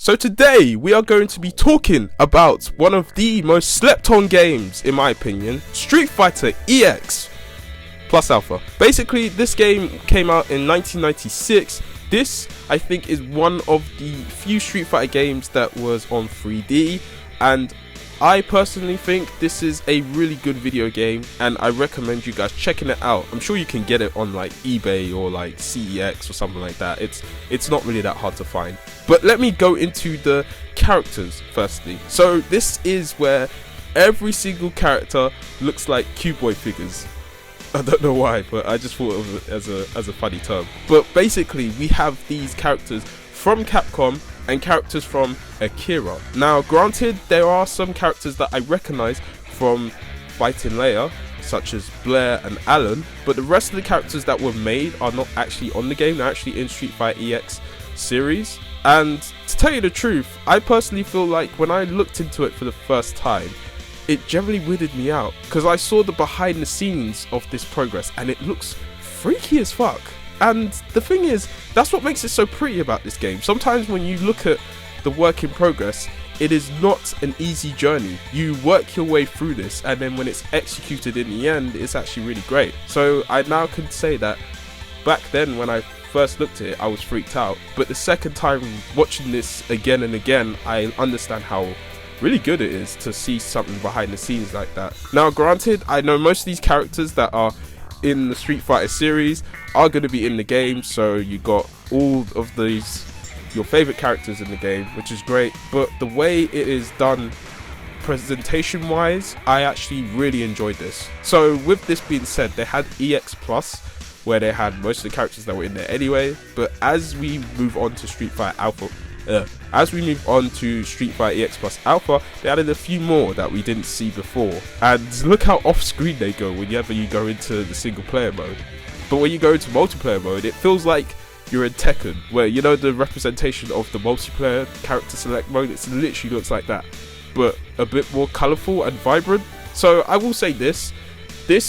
So today we are going to be talking about one of the most slept on games, in my opinion, Street Fighter EX plus Alpha. Basically, this game came out in 1996. This, I think, is one of the few Street Fighter games that was on 3D, and I personally think this is a really good video game, and I recommend you guys checking it out. I'm sure you can get it on like eBay or like CEX or something like that. It's not really that hard to find. But let me go into the characters firstly. So this is where every single character looks like Cube-Boy figures. I don't know why, but I just thought of it as a funny term. But basically, we have these characters from Capcom and characters from Akira. Now, granted, there are some characters that I recognize from Fighting Leia, such as Blair and Alan, but the rest of the characters that were made are not actually on the game. They're actually in Street Fighter EX series. And to tell you the truth, I personally feel like when I looked into it for the first time, it generally weirded me out, because I saw the behind the scenes of this progress and it looks freaky as fuck. And the thing is, that's what makes it so pretty about this game. Sometimes when you look at the work in progress, it is not an easy journey. You work your way through this, and then when it's executed in the end, it's actually really great. So I now can say that back then when I first looked at it, I was freaked out. But the second time watching this again and again, I understand how really good it is to see something behind the scenes like that. Now, granted, I know most of these characters that are in the Street Fighter series are going to be in the game, so you got all of these your favorite characters in the game, which is great. But the way it is done presentation wise, I actually really enjoyed this. So with this being said, they had EX Plus, where they had most of the characters that were in there anyway, but as we move on to Street Fighter Alpha, Street Fighter EX Plus Alpha, they added a few more that we didn't see before. And look how off screen they go whenever you go into the single player mode. But when you go into multiplayer mode, it feels like you're in Tekken, where, you know, the representation of the multiplayer character select mode, it literally looks like that, but a bit more colourful and vibrant. So I will say this,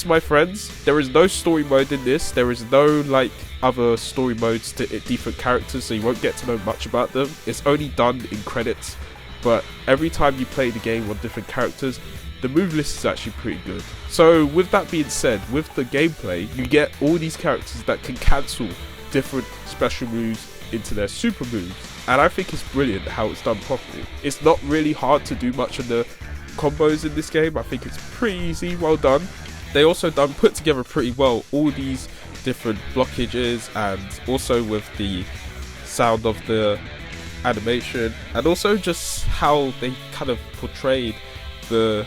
my friends, there is no story mode in this. There is no like other story modes to different characters, so you won't get to know much about them. It's only done in credits, but every time you play the game on different characters, the move list is actually pretty good. So with that being said, with the gameplay, you get all these characters that can cancel different special moves into their super moves, and I think it's brilliant how it's done properly. It's not really hard to do much of the combos in this game. I think it's pretty easy, well done. They also put together pretty well all these different blockages, and also with the sound of the animation, and also just how they kind of portrayed the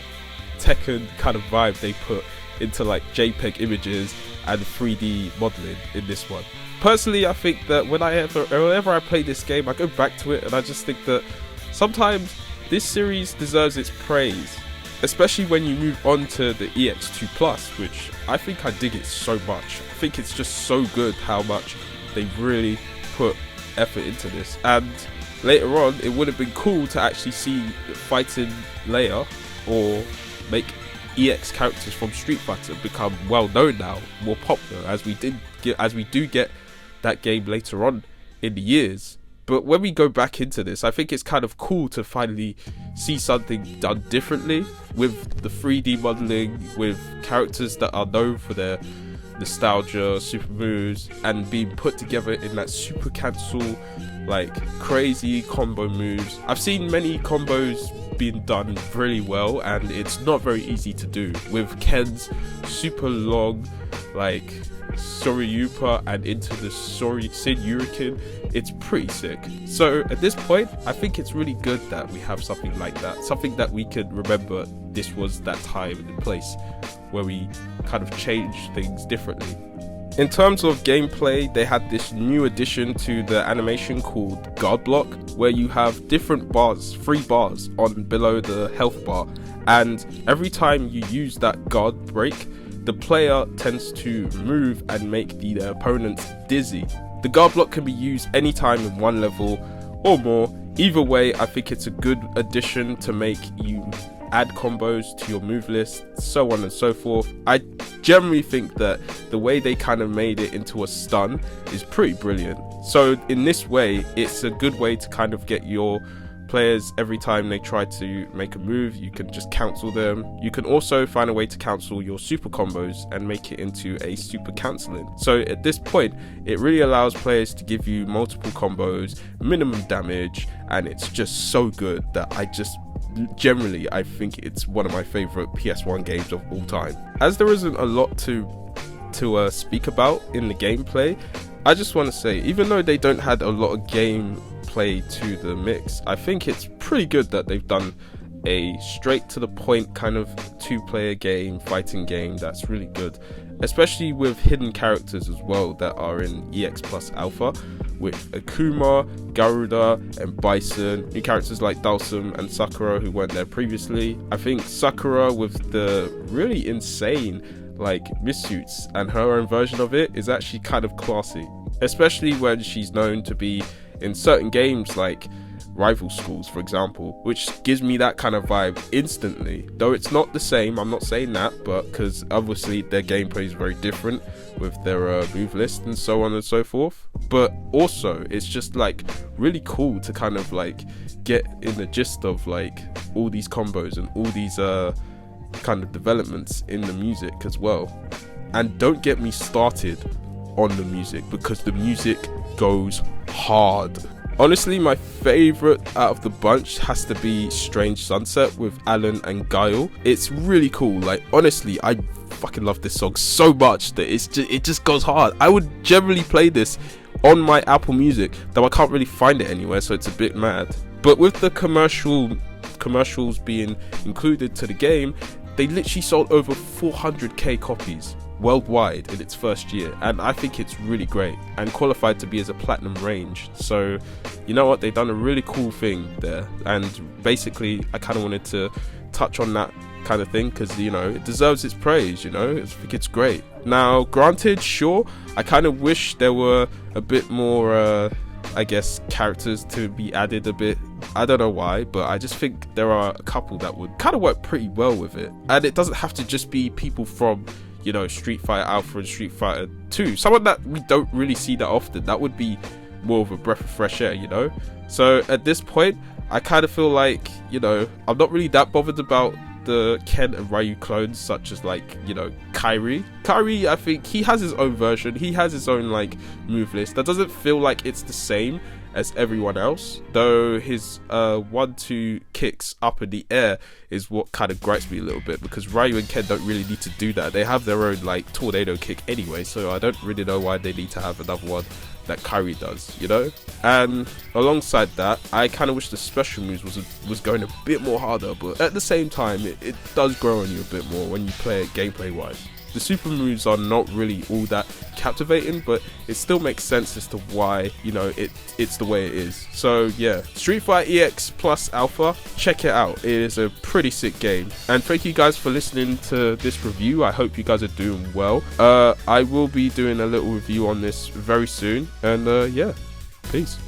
Tekken kind of vibe they put into like JPEG images and 3D modeling in this one. Personally, I think that whenever I play this game, I go back to it and I just think that sometimes this series deserves its praise, especially when you move on to the EX2 Plus, which I think I dig it so much. I think it's just so good how much they really put effort into this. And later on, it would have been cool to actually see Fighting Leia or make EX characters from Street Fighter become well known now, more popular, as we do get that game later on in the years. But when we go back into this, I think it's kind of cool to finally see something done differently with the 3D modeling, with characters that are known for their nostalgia, super moves, and being put together in that super cancel, like crazy combo moves. I've seen many combos being done really well, and it's not very easy to do. With Ken's super long, like Soryupa and into the Sin Yuriken, it's pretty sick. So at this point, I think it's really good that we have something like that, something that we can remember this was that time and place where we kind of changed things differently. In terms of gameplay, they had this new addition to the animation called Guard Block, where you have different bars, 3 bars on below the health bar, and every time you use that guard break, the player tends to move and make the opponents dizzy. The guard block can be used anytime in one level or more. Either way, I think it's a good addition to make you add combos to your move list, so on and so forth. I generally think that the way they kind of made it into a stun is pretty brilliant. So in this way, it's a good way to kind of get your players, every time they try to make a move, you can just cancel them. You can also find a way to cancel your super combos and make it into a super cancelling. So at this point, it really allows players to give you multiple combos, minimum damage, and it's just so good that I think it's one of my favorite PS1 games of all time. As there isn't a lot to speak about in the gameplay, I just want to say, even though they don't had a lot of gameplay to the mix, I think it's pretty good that they've done a straight to the point kind of 2-player game, fighting game that's really good, especially with hidden characters as well that are in EX Plus Alpha, with Akuma, Garuda and Bison, new characters like Dhalsim and Sakura who weren't there previously. I think Sakura with the really insane like missuits and her own version of it is actually kind of classy, especially when she's known to be in certain games like Rival Schools, for example, which gives me that kind of vibe instantly. Though it's not the same, I'm not saying that, but because obviously their gameplay is very different with their move list and so on and so forth. But also it's just like really cool to kind of like get in the gist of like all these combos and all these kind of developments in the music as well. And don't get me started on the music, because the music goes hard. Honestly, my favorite out of the bunch has to be Strange Sunset with Alan and Guile. It's really cool. Like, honestly, I fucking love this song so much that it just goes hard. I would generally play this on my Apple Music, though I can't really find it anywhere, so it's a bit mad. But with the commercials being included to the game, they literally sold over 400k copies worldwide in its first year, and I think it's really great and qualified to be as a platinum range. So you know what, they've done a really cool thing there, and basically I kind of wanted to touch on that kind of thing because, you know, it deserves its praise. You know, I think it's great. Now granted, sure, I kind of wish there were a bit more I guess characters to be added a bit. I don't know why, but I just think there are a couple that would kind of work pretty well with it. And it doesn't have to just be people from, you know, Street Fighter Alpha and Street Fighter 2. Someone that we don't really see that often. That would be more of a breath of fresh air, you know? So at this point, I kind of feel like, you know, I'm not really that bothered about the Ken and Ryu clones, such as like, you know, Kairi. I think he has his own version. He has his own like move list that doesn't feel like it's the same as everyone else, though his 1-2 kicks up in the air is what kind of gripes me a little bit, because Ryu and Ken don't really need to do that. They have their own like tornado kick anyway, so I don't really know why they need to have another one that Kairi does, you know? And alongside that, I kind of wish the special moves was going a bit more harder, but at the same time, it does grow on you a bit more when you play it gameplay wise. The super moves are not really all that captivating, but it still makes sense as to why, you know, it's the way it is. So yeah, Street Fighter EX Plus Alpha, check it out. It is a pretty sick game. And thank you guys for listening to this review. I hope you guys are doing well. I will be doing a little review on this very soon. And yeah, peace.